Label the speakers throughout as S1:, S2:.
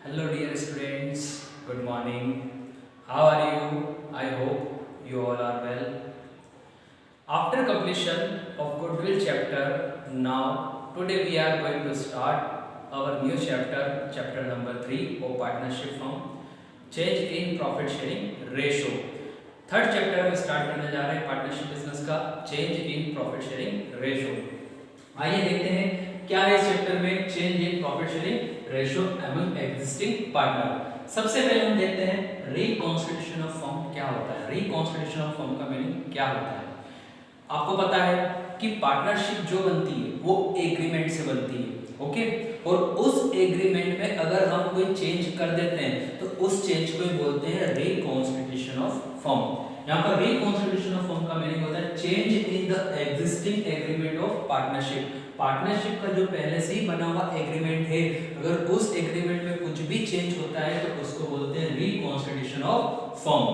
S1: Hello dear students, good morning. How are you? I hope you all are well. After completion of Goodwill chapter, now today we are going to start our new chapter, chapter number 3 of partnership firm, change in profit sharing ratio. Third chapter में start करने जा रहे हैं partnership business का change in profit sharing ratio. आइए देखते हैं क्या है इस चैप्टर में change in profit sharing ratio among existing partner. सबसे पहले हम देखते हैं रिकॉन्स्टिट्यूशन ऑफ फर्म क्या होता है। रिकॉन्स्टिट्यूशन ऑफ फर्म का मीनिंग क्या होता है? आपको पता है कि पार्टनरशिप जो बनती है वो एग्रीमेंट से बनती है, ओके। और उस एग्रीमेंट में अगर हम कोई चेंज कर देते हैं तो उस चेंज को बोलते हैं रिकॉन्स्टिट्यूशन ऑफ फर्म। यहाँ पर रिकॉन्स्टिट्यूशन ऑफ फर्म का मीनिंग होता है change in the existing agreement of partnership. Partnership का जो पहले से ही बना हुआ एग्रीमेंट है, अगर उस एग्रीमेंट में कुछ भी चेंज होता है तो उसको बोलते हैं रिकॉन्स्टिट्यूशन ऑफ फर्म।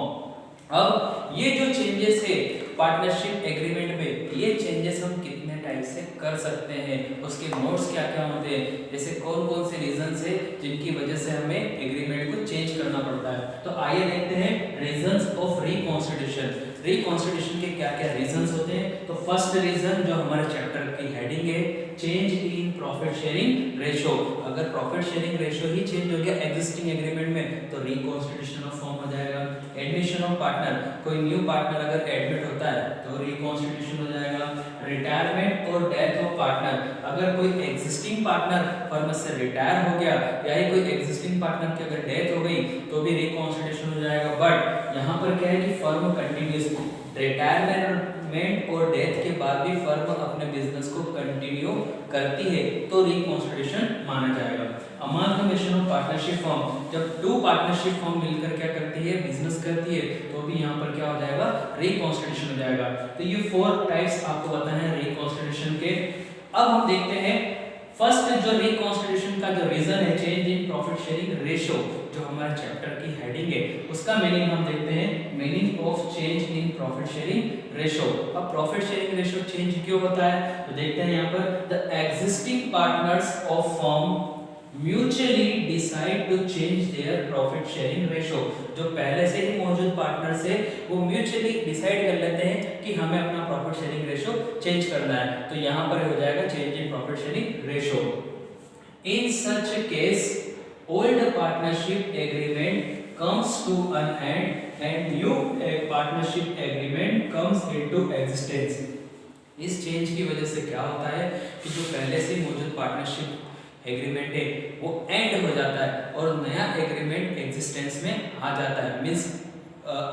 S1: अब ये जो चेंजेस है पार्टनरशिप एग्रीमेंट में, ये चेंजेस हम कितने टाइप से कर सकते हैं, उसके मोड्स क्या क्या होते हैं, जैसे कौन कौन से रीजंस है जिनकी वजह से हमें एग्रीमेंट को चेंज करना पड़ता है। तो आइए देखते हैं रीजंस ऑफ रिकॉन्स्टिट्यूशन। रिकॉन्स्टिट्यूशन के क्या क्या रीजंस होते हैं। तो फर्स्ट रीजन जो हमारे चैप्टर की हेडिंग है, change in profit sharing ratio. अगर प्रॉफिट शेयरिंग रेशियो ही चेंज हो गया एग्जिस्टिंग एग्रीमेंट में तो रिकॉन्स्टिट्यूशन ऑफ फर्म हो जाएगा। एडमिशन ऑफ पार्टनर, कोई न्यू पार्टनर अगर एडमिट होता है तो रिकॉन्स्टिट्यूशन हो जाएगा। रिटायरमेंट और डेथ ऑफ पार्टनर, अगर कोई एग्जिस्टिंग पार्टनर फर्म से रिटायर हो गया या ही कोई एग्जिस्टिंग पार्टनर की अगर डेथ हो गई तो भी रिकॉन्स्टिट्यूशन हो जाएगा। बट यहाँ पर क्या है कि फर्म कंटिन्यूस रिटायरमेंट और डेथ के बाद भी फर्म अपने बिजनेस को कंटिन्यू करती है तो रिकॉन्स्टिट्यूशन माना जाएगा। अमालगमेशन ऑफ पार्टनरशिप फर्म, जब टू पार्टनरशिप फर्म मिलकर क्या करती है, बिजनेस करती है, तो भी यहाँ पर क्या हो जाएगा, रिकॉन्स्टिट्यूशन हो जाएगा। तो ये 4 टाइप्स आपको बताना है रिकॉन्स्टिट्यूशन के। अब हम देखते हैं फर्स्ट जो रिकॉन्स्टिट्यूशन का जो रीजन है change in profit sharing ratio, जो हमारे चैप्टर की हेडिंग है उसका मीनिंग हम देखते हैं, meaning of change in profit sharing ratio. अब प्रॉफिट शेयरिंग रेशियो चेंज क्यों होता है तो देखते हैं यहाँ पर, the existing partners of firm mutually decide to change their profit sharing ratio. जो पहले से ही मौजूद पार्टनर्स है वो म्यूचुअली डिसाइड कर लेते हैं कि हमें अपना प्रॉफिट शेयरिंग रेशियो चेंज करना है, तो यहाँ पर हो जाएगा change in profit sharing ratio. In such case old partnership agreement comes to an end and new partnership agreement comes into existence। इस चेंज की वजह से क्या होता है कि जो पहले से मौजूद पार्टनरशिप एग्रीमेंट है वो एंड हो जाता है और नया एग्रीमेंट एग्जिस्टेंस में आ जाता है। Means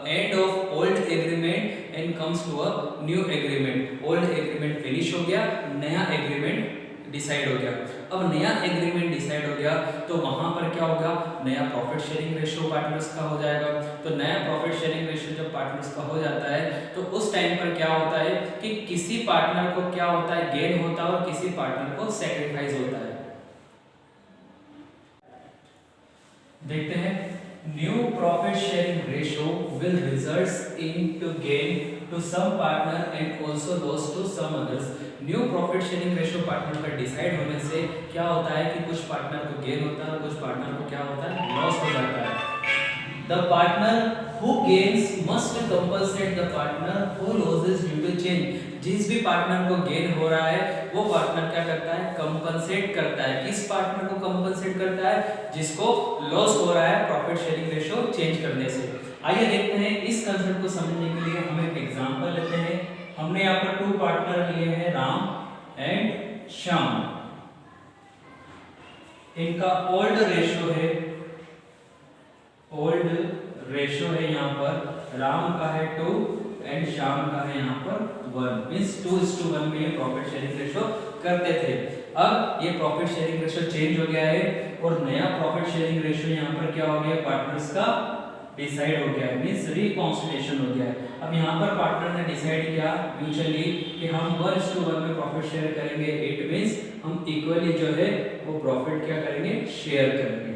S1: end of old agreement and comes to a new agreement. Old agreement finish हो गया, नया एग्रीमेंट डिसाइड हो गया। अब नया एग्रीमेंट डिसाइड हो गया तो वहां पर क्या होगा, नया प्रॉफिट शेयरिंग रेशियो पार्टनर्स का हो जाएगा। तो नया प्रॉफिट शेयरिंग रेशियो जब पार्टनर्स का हो जाता है तो उस टाइम पर क्या होता है कि किसी पार्टनर को क्या होता है, गेन होता है और किसी पार्टनर को सैक्रिफाइस होता है। देखते हैं, new profit sharing ratio will result in to gain to some partner and also loss to some others. New profit sharing ratio partner का डिसाइड होने से क्या होता है कि कुछ पार्टनर को गेन होता है और कुछ पार्टनर को क्या होता है, लॉस हो जाता है। The partner who gains must compensate the partner who losses due to change. जिस भी पार्टनर को गेन हो रहा है वो पार्टनर क्या करता है, कंपनसेट करता है। किस पार्टनर को कंपनसेट करता है, जिसको लॉस हो रहा है प्रॉफिट शेयरिंग रेशियो चेंज करने से। आइए देखते हैं इस कंसेप्ट को समझने के लिए हम एक एग्जांपल लेते हैं। हमने यहाँ पर 2 पार्टनर लिए हैं, राम एंड श्याम। इनका ओल्ड रेशियो है, ओल्ड रेशियो है यहाँ पर, राम का है 2 एंड श्याम का है यहाँ पर 1। मींस 2:1 में ये प्रॉफिट शेयरिंग रेशियो करते थे। अब ये प्रॉफिट शेयरिंग रेशियो चेंज हो गया है और नया प्रॉफिट शेयरिंग रेशियो यहाँ पर क्या हो गया, पार्टनर्स का डिसाइड हो गया है, मींस रिकॉन्सिलिएशन हो गया है। अब यहाँ पर पार्टनर ने डिसाइड किया म्यूचुअली कि हम 1:1 में प्रॉफिट शेयर करेंगे। इट मींस हम इक्वली जो है वो प्रॉफिट क्या करेंगे, शेयर करेंगे।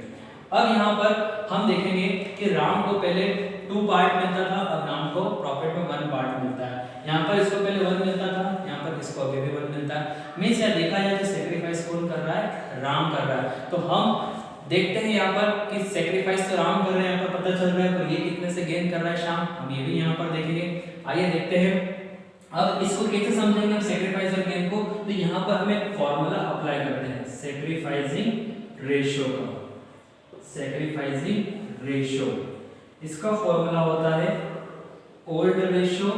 S1: अब यहाँ पर हम देखेंगे कि राम को पहले 2 पार्ट मिलता था, अब राम को प्रॉफिट में 1 पार्ट मिलता है। यहाँ पर इसको पहले 1 मिलता था, यहाँ पर इसको अभी भी 1 मिलता है। मींस यह देखा जाए तो सैक्रिफाइस कौन कर रहा है, राम कर रहा है। तो हम देखते हैं यहाँ पर कि सेक्रीफाइस तो राम कर रहे हैं, यहाँ पर पता चल रहा है, पर ये कितने से गेन कर रहा है श्याम, हम ये भी यहाँ पर देखेंगे। आइए देखते हैं अब इसको कैसे समझेंगे हम सेक्रीफाइस और गेन को। तो यहाँ पर हमें एक फॉर्मूला अप्लाई करते हैं सेक्रीफाइसिंग रेशियो का। सेक्रीफाइसिंग रेशियो, इसका फॉर्मूला होता है old ratio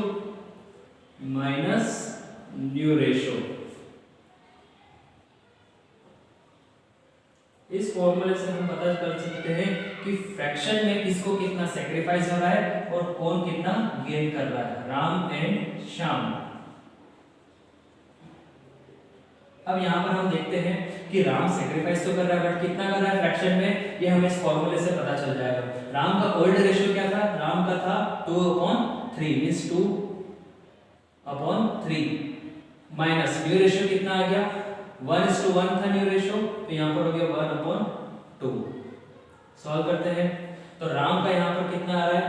S1: minus new ratio. इस फॉर्मूले से हम पता कर सकते हैं कि फ्रैक्शन में किसको कितना सेक्रीफाइस हो रहा है और कौन कितना गेन कर रहा है, राम एंड श्याम। अब यहाँ पर हम देखते हैं कि राम सेक्रीफाइस तो कर रहा है बट कितना कर रहा है फ्रैक्शन में, ये हमें इस फॉर्मूले से पता चल जाएगा। राम का ओल्ड रेशियो क्या था, राम का था 2/3 मींस 2/3 माइनस न्यू रेशियो कितना आ गया 1:1 था न्यू रेशियो, तो यहाँ पर हो गया 1/2। सॉल्व करते हैं तो राम का यहाँ पर कितना आ रहा है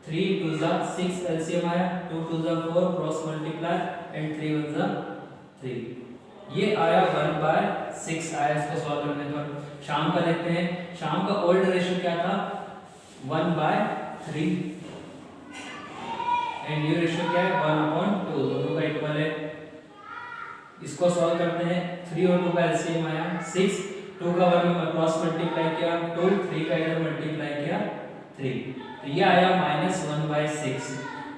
S1: 3 2 6 एलसीएम आया, 2 2 4 क्रॉस मल्टीप्लाई एंड 3 1 3, ये आया 1/6 आया। इसको सॉल्व करने पर शाम का देखते हैं, शाम का ओल्ड रेशियो क्या था 1/3 एंड न्यू रेशियो क्या है 1/2, दोनों का इक्वल है। इसको सॉल्व करते हैं, 3 और 2 का एलसीएम आया 6, 2 का 1 में क्रॉस मल्टीप्लाई किया 2, 3 का इधर मल्टीप्लाई किया 3, तो ये आया -1/6।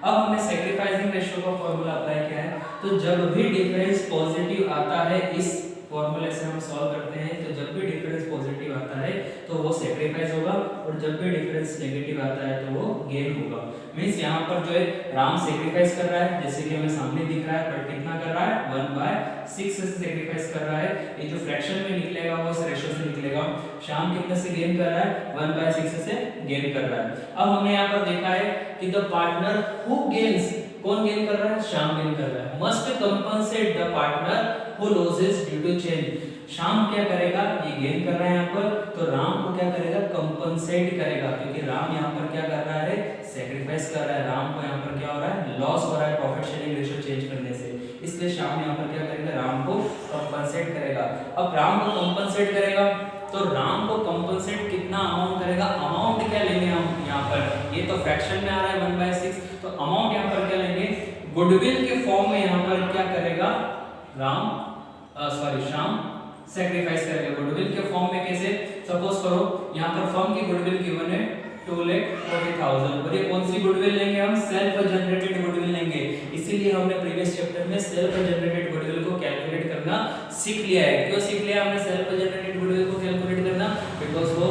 S1: अब हमने सेक्रीफाइसिंग रेशियो का फॉर्मूला अप्लाई किया है, तो जब भी डिफरेंस पॉजिटिव आता है इस फॉर्मूले से हम सॉल्व करते हैं, तो जब भी डिफरेंस पॉजिटिव आता है तो वो सेक्रीफाइस होगा और जब भी डिफरेंस नेगेटिव आता है तो वो गेन होगा। मींस यहाँ पर जो है राम सेक्रीफाइस कर रहा है जैसे कि हमें सामने दिख रहा है, पर कितना कर रहा है 1/6 से सेक्रीफाइस कर रहा है। ये जो फ्रैक्शन में निकलेगा वो इस रेशियो से निकलेगा। शाम कितने से गेन कर रहा है 1/6 से गेन कर रहा है। अब हमने यहाँ पर देखा है कि द पार्टनर हु गेन्स, कौन गेन कर रहा है श्याम गेन कर रहा है, must compensate the partner who losses due to change. Shyam क्या करेगा, ये गेन कर रहा है यहाँ पर, तो राम को क्या करेगा कंपनसेट करेगा, क्योंकि राम यहाँ पर क्या कर रहा है सेक्रीफाइस कर रहा है, राम को यहाँ पर क्या हो रहा है लॉस हो रहा है प्रॉफिट शेयरिंग रेशियो चेंज करने से, इसलिए शाम यहाँ पर क्या करेगा राम को कंपनसेट करेगा। अब राम को कंपनसेट करेगा तो राम को कंपनसेट कितना अमाउंट करेगा, अमाउंट क्या लेंगे हम यहाँ पर, ये तो फ्रैक्शन में आ रहा है 1/6, तो अमाउंट यहाँ पर क्या लेंगे गुडविल के फॉर्म में यहाँ पर क्या करेगा शाम सैक्रिफाइस करेगा गुडविल के फॉर्म में। कैसे, सपोज करो यहाँ पर फर्म की गुडविल गिवन है 2,40,000 और ये कौन सी गुडविल लेंगे हम, सेल्फ जनरेटेड गुडविल लेंगे। इसीलिए हमने प्रीवियस चैप्टर में सेल्फ जनरेटेड गुडविल को कैलकुलेट करना सीख लिया है। क्यों सीख लिया हमने सेल्फ जनरेटेड गुडविल को कैलकुलेट करना, बिकॉज वो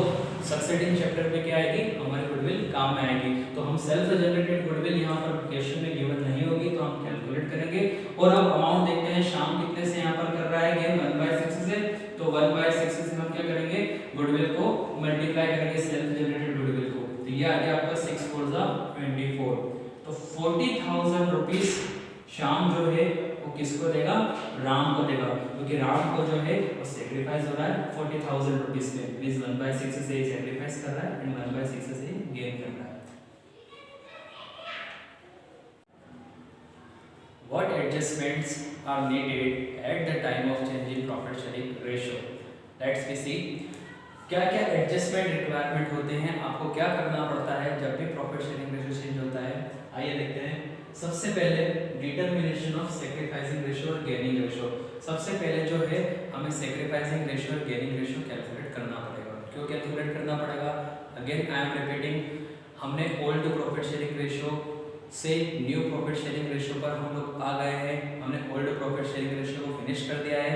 S1: सक्सेडिंग चैप्टर में क्या आएगी हमारी गुडविल काम में आएगी। तो हम सेल्फ जनरेटेड गुडविल यहाँ पर क्वेश्चन में गिवन नहीं होगी तो हम कैलकुलेट करेंगे। और अब अमाउंट देखते हैं, शाम कितने से यहाँ पर कर रहा है गेन 1/6 से, तो 1/6 से हम क्या करेंगे गुडविल को मल्टीप्लाई करेंगे सेल्फ जनरेटेड गुडविल को, तो ये आ गया आपका 6 4 24, तो 40,000 रुपीस शाम जो है वो किसको देगा, राम को देगा, क्योंकि राम को जो है वो सेक्रीफाइस हो रहा है 40,000 रुपीस में, मींस 1/6 से ही सेक्रीफाइस कर रहा है एंड 1/6 से ही गेन कर रहा है। What adjustments are needed at the time of change in profit sharing ratio? Let's see क्या क्या एडजस्टमेंट रिक्वायरमेंट होते हैं, आपको क्या करना पड़ता है जब भी प्रॉफिट शेयरिंग रेशियो चेंज होता है। आइए देखते हैं। सबसे पहले डिटरमिनेशन ऑफ सैक्रिफाइसिंग रेशियो और गेनिंग रेशियो। सबसे पहले जो है हमें सैक्रिफाइसिंग रेशियो और गेनिंग रेशियो कैलकुलेट करना पड़ेगा। क्यों कैलकुलेट करना पड़ेगा, अगेन आई एम रिपीटिंग, हमने ओल्ड प्रॉफिट शेयरिंग रेशियो से न्यू प्रॉफिट शेयरिंग रेशियो पर हम लोग आ गए हैं। हमने ओल्ड प्रॉफिट शेयरिंग रेशियो को फिनिश कर दिया है,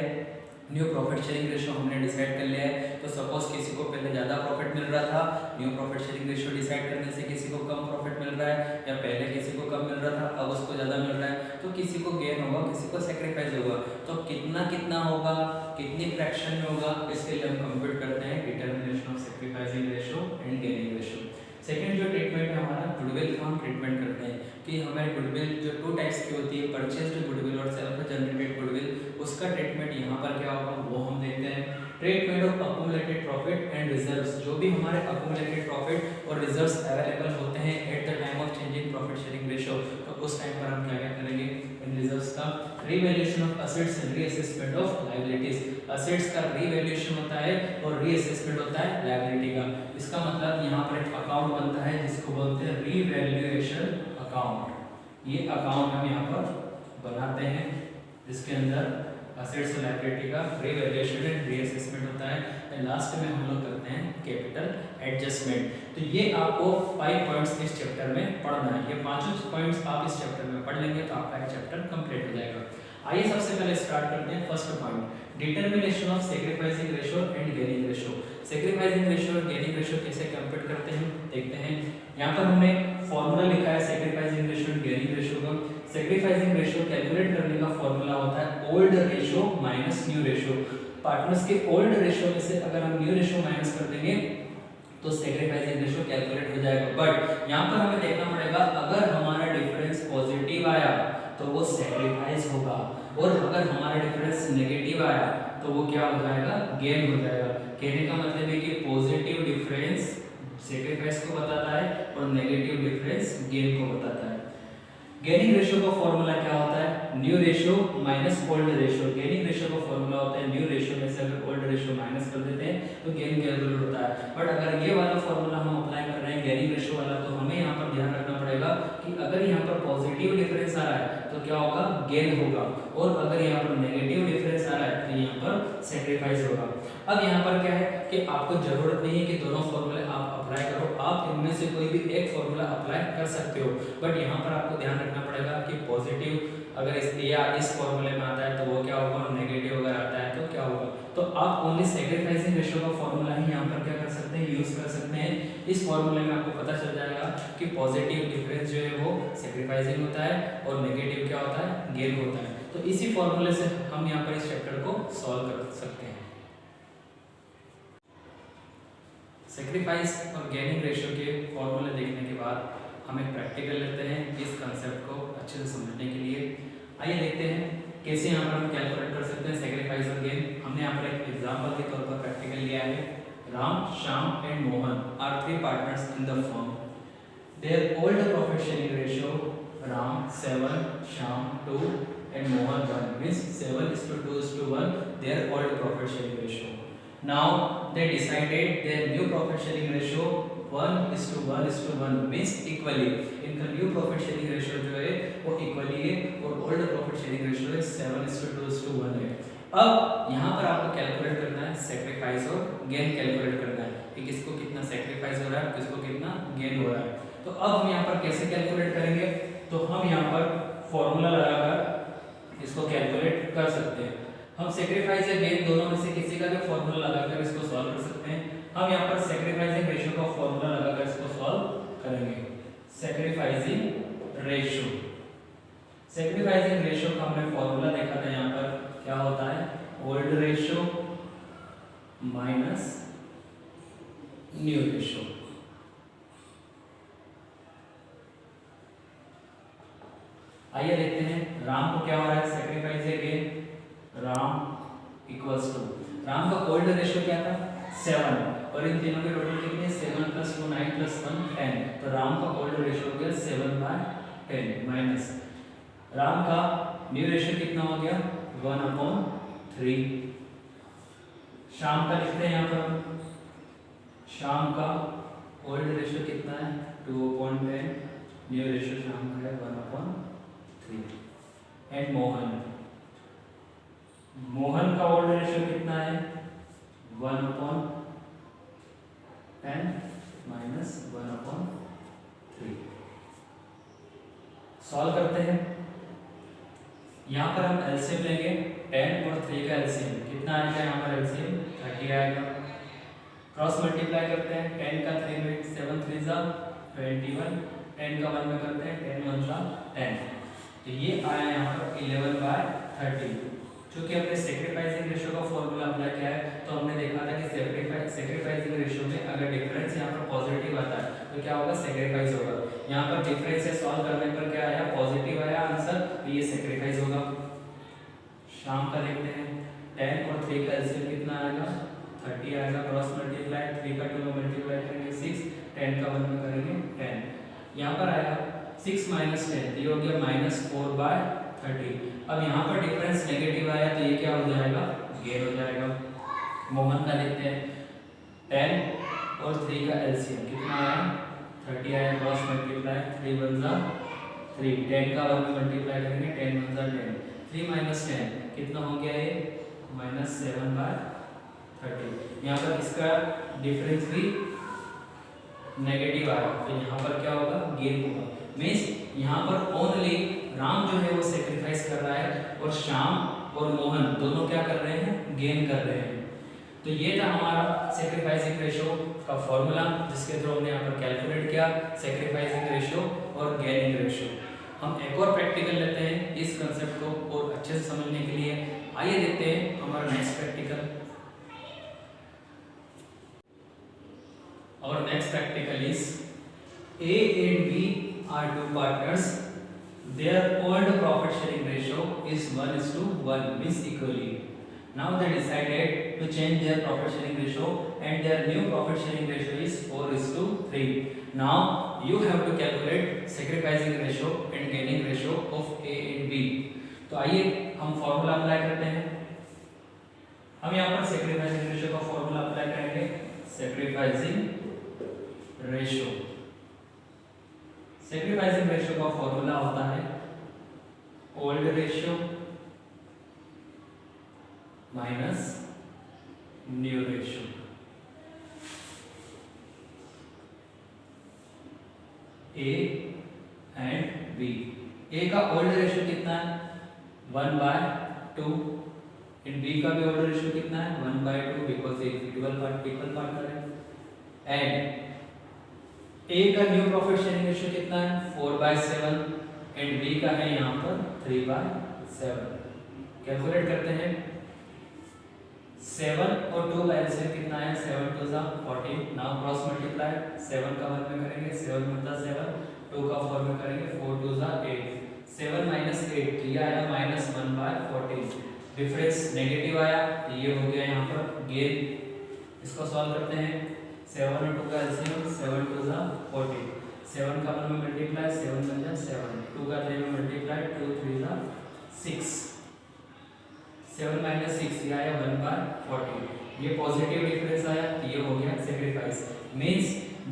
S1: न्यू प्रॉफिट शेयरिंग रेशियो हमने डिसाइड कर लिया है। तो सपोज किसी को पहले ज़्यादा प्रॉफिट मिल रहा था, new profit sharing ratio decide करने से किसी को कम प्रॉफिट मिल रहा है, या पहले किसी को कम मिल रहा था अब उसको ज़्यादा मिल रहा है, तो किसी को गेन होगा किसी को सेक्रीफाइस होगा। तो कितना कितना होगा, कितनी फ्रैक्शन में होगा, इसके लिए हम कंप्यूट करते हैं determination of sacrificing ratio and gaining ratio. Second जो ट्रीटमेंट है हमारा गुडविल का हम ट्रीटमेंट करते हैं कि हमारी गुडविल जो 2 टाइप्स की होती है, परचेज्ड गुडविल और सेल्फ जनरेटेड गुडविल, उसका ट्रीटमेंट यहाँ पर क्या होगा वो हम देखते हैं। Treatment of accumulated profit and reserves, जो भी हमारे अक्यूमुलेटेड प्रॉफिट और रिजर्व्स अवेलेबल होते हैं at the time of changing profit sharing ratio, तो उस टाइम पर हम क्या क्या करेंगे इन रिजर्व्स का revaluation of assets and reassessment of liabilities. Assets का रीवैल्यूएशन होता है और रीअसेसमेंट होता है लायबिलिटी का। इसका मतलब यहाँ पर एक अकाउंट बनता है जिसको बोलते हैं रीवैल्यूएशन अकाउंट। ये अकाउंट हम यहाँ पर बनाते हैं जिसके अंदर असेट्स और लायबिलिटी का रीवैल्यूएशन एंड रीअसेसमेंट होता है एंड लास्ट में हम लोग करते हैं कैपिटल एडजस्टमेंट। तो ये आपको 5 पॉइंट्स इस चैप्टर में पढ़ना है। ये पांचों पॉइंट्स आप इस चैप्टर में पढ़ लेंगे तो आपका चैप्टर कंप्लीट हो जाएगा। आइए सबसे पहले स्टार्ट करते हैं first point, determination of sacrificing ratio and gaining ratio. Sacrificing ratio और गेनिंग रेशियो कैसे कंप्यूट करते हैं देखते हैं। यहाँ पर हमने फॉर्मूला लिखा है sacrificing ratio and gaining ratio का। सैक्रिफाइसिंग रेशियो कैलकुलेट करने का फॉर्मूला होता है old ratio minus new ratio. Partners के ओल्ड रेशियो में से अगर हम न्यू रेशियो माइनस कर देंगे तो सैक्रिफाइसिंग रेशियो कैलकुलेट हो जाएगा। बट यहाँ पर हमें देखना पड़ेगा अगर हमारा डिफरेंस पॉजिटिव आया तो वो सैक्रिफाइस होगा और अगर हमारा डिफरेंस नेगेटिव आया तो वो क्या हो जाएगा, गेन हो जाएगा। कहने का मतलब है कि पॉजिटिव डिफरेंस सैक्रिफाइस को बताता है और नेगेटिव डिफरेंस गेन को बताता है। गेनिंग रेशियो का फॉर्मूला क्या होता है, new ratio minus old ratio. Gaining ratio का फॉर्मूला होता है न्यू रेशियो में से अगर ओल्ड रेशियो माइनस कर देते हैं तो गेन कैलकुलेट होता है। बट अगर ये वाला फॉर्मूला हम अप्लाई कर रहे हैं गेनिंग रेशियो वाला तो हमें यहाँ पर ध्यान रखना पड़ेगा कि अगर यहाँ पर पॉजिटिव डिफरेंस आ रहा है तो क्या होगा, गेन होगा, और अगर यहाँ पर नेगेटिव डिफरेंस आ रहा है तो यहाँ पर सैक्रिफाइस होगा। अब यहाँ पर क्या है कि आपको जरूरत नहीं है कि दोनों फॉर्मूले आप अप्लाई करो, आप इनमें से कोई भी एक फॉर्मूला अप्लाई कर सकते हो। बट यहाँ पर आपको ध्यान रखना पड़ेगा कि पॉजिटिव अगर इस फॉर्मूले में आता है तो वो क्या होगा, और नेगेटिव अगर आता है तो क्या होगा। तो आप ओनली सैक्रिफाइसिंग रेशियो का फॉर्मूला ही यहाँ पर क्या कर सकते हैं, यूज कर सकते हैं। इस फॉर्मूले में आपको पता चल जाएगा कि पॉजिटिव डिफरेंस जो है वो सैक्रिफाइसिंग होता है और नेगेटिव क्या होता है, गेन होता है। तो इसी फॉर्मूले से हम यहाँ पर इस चैप्टर को सॉल्व कर सकते हैं। सैक्रिफाइस और गेनिंग रेशियो के फॉर्मूले देखने के बाद हम एक प्रैक्टिकल लेते हैं इस कंसेप्ट को अच्छे से समझने के लिए। आइए देखते हैं कैसे यहाँ पर हम कैलकुलेट कर सकते हैं सैक्रिफाइस और गेन। हमने यहाँ पर एक एग्जांपल के तौर पर प्रैक्टिकल लिया है। Ram, Shyam and Mohan are 3 partners in the firm. Their old profit sharing ratio Ram 7, Shyam 2 and Mohan 1 means 7:2:1 their old profit sharing ratio. Now they decided their new profit sharing ratio 1:1:1 means equally. इनका new profit sharing ratio जो है वो equally है और old profit sharing ratio है 7:2:1 है। अब यहाँ पर आपको कैलकुलेट करना है सैक्रिफाइस और गेन कैलकुलेट करना है कि किसको कितना सैक्रिफाइस हो रहा है, किसको कितना गेन हो रहा है। तो अब हम यहाँ पर कैसे कैलकुलेट करेंगे, तो हम यहाँ पर फॉर्मूला लगाकर इसको कैलकुलेट कर सकते हैं। हम सैक्रिफाइस या गेन दोनों में से किसी का भी फॉर्मूला लगाकर इसको सॉल्व कर सकते हैं। हम यहाँ पर सैक्रिफाइसिंग रेशियो का फॉर्मूला लगाकर इसको सॉल्व करेंगे। सैक्रिफाइसिंग रेशियो, सैक्रिफाइसिंग रेशियो का हमने फॉर्मूला देखा था। यहाँ पर क्या होता है, old ratio minus new ratio. आइए देखते हैं राम को क्या हो रहा है, सैक्रिफाइस है gain. Ram equals to, Ram का ओल्ड रेशियो क्या था 7 और इन तीनों के टोटल कितने 7 + 2 9 + 1 10। तो राम का ओल्ड रेशियो हो गया 7/10 माइनस राम का न्यू रेशियो कितना हो गया 1/3। शाम का लिखते हैं यहाँ पर, शाम का ओल्ड रेशियो कितना है 2/10, न्यू रेशियो शाम का है 1/3। एंड मोहन, मोहन का ओल्ड रेशियो कितना है 1/10 माइनस 1/3। सॉल्व करते हैं। यहाँ पर हम एलसीएम लेंगे 10 और 3 का एलसीएम कितना आएगा, यहाँ पर एलसीएम 30 आएगा। क्रॉस मल्टीप्लाई करते हैं 10 का 3 में 7 3 जा 21, 10 का 1 में करते हैं 10 1 जा 10। तो ये आया यहाँ पर 11/30। क्योंकि हमने सैक्रिफाइसिंग रेशियो का फॉर्मूला अप्लाई किया है तो हमने देखा था कि सैक्रिफाइसिंग रेशियो में अगर डिफरेंस यहाँ पर पॉजिटिव आता है तो क्या होगा, सैक्रिफाइस होगा। यहाँ पर डिफरेंस से सॉल्व करने पर क्या आया, पॉजिटिव आया आंसर, तो ये सैक्रिफाइस होगा। शाम का देखते हैं 10 और 3 का एलसीएम कितना आएगा 30 आएगा। क्रॉस मल्टीप्लाई 3 का 2 में मल्टीप्लाई करेंगे 6, 10 का 1 में करेंगे 10। यहाँ पर आएगा 6 - 10 ये हो गया -4/30। 30। अब यहाँ पर डिफरेंस नेगेटिव आया तो ये क्या हो जाएगा, गेन हो जाएगा। मोहन का देखते हैं, 10 और 3 का एलसीएम कितना आया, 30 आया, क्रॉस मल्टीप्लाई 3 वन जा 3, 10 का 1 में मल्टीप्लाई करेंगे 10 वन जा 10, 3 माइनस 10 कितना हो गया ये, -7/30। यहाँ पर इसका डिफरेंस भी नेगेटिव आया तो यहाँ पर क्या होगा, गेन होगा। मीन्स यहाँ पर ओनली राम जो है वो सेक्रीफाइस कर रहा है और श्याम और मोहन दोनों क्या कर रहे हैं, गेन कर रहे हैं। तो ये था हमारा सेक्रीफाइसिंग रेशियो का फॉर्मूला जिसके थ्रू हमने यहाँ पर कैलकुलेट किया सेक्रीफाइसिंग रेशियो और गेनिंग रेशियो। हम एक और प्रैक्टिकल लेते हैं इस कंसेप्ट को और अच्छे से समझने के लिए। आइए देखते हैं हमारा next practical. Our next practical is A and B are two partners. Their old profit sharing ratio is 1:1, means equally. Now they decided to change their profit sharing ratio and their new profit sharing ratio is 4:3. Now you have to calculate sacrificing ratio and gaining ratio of A and B. तो आइए हम formula apply करते हैं। हम यहाँ पर sacrificing ratio का formula apply करेंगे। sacrificing रेशियो, सेक्रीफाइसिंग रेशियो का फॉर्मूला होता है old ratio minus new ratio. A and B. A का ओल्ड रेशियो कितना है, 1/2, इन बी का भी ओल्ड रेशियो कितना है, 1/2, बिकॉज ये इक्वल पार्ट है। एंड ए का न्यू प्रॉफिट शेयरिंग रेशियो कितना है, 4/7 एंड बी का है यहाँ पर 3/7। कैलकुलेट करते हैं। 7 और 2 का एलसीएम कितना है, 7 2 जा 14। नाउ क्रॉस मल्टीप्लाई 7 का 1 में करेंगे 7 1 जा 7, 2 का 4 में करेंगे 4 2 जा 8, 7 - 8 तो ये आया -1/14। डिफरेंस नेगेटिव आया तो ये हो गया यहाँ पर गेन। इसको सॉल्व करते हैं। 7 और 2 का एलसीएम 7 2 जा 14, 7 का 1 में मल्टीप्लाई 7 1 जा 7, 2 का 3 में मल्टीप्लाई 2 3 जा 6, 7 - 6 ये आया 1/14। ये पॉजिटिव डिफरेंस आया तो ये हो गया सेक्रीफाइस। मींस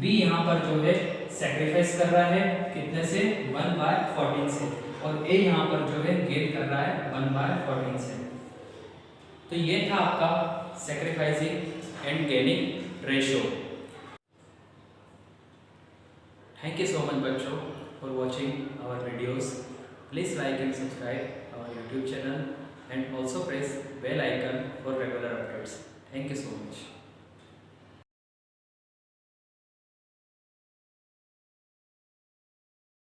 S1: बी यहाँ पर जो है सेक्रीफाइस कर रहा है कितने से, 1/14 से, और ए यहाँ पर जो है गेन कर रहा है 1/14 से। तो ये था आपका sacrificing and gaining ratio. Thank you so much बच्चों for watching our videos. Please like and subscribe our YouTube channel and also press bell icon for regular updates. Thank you so much.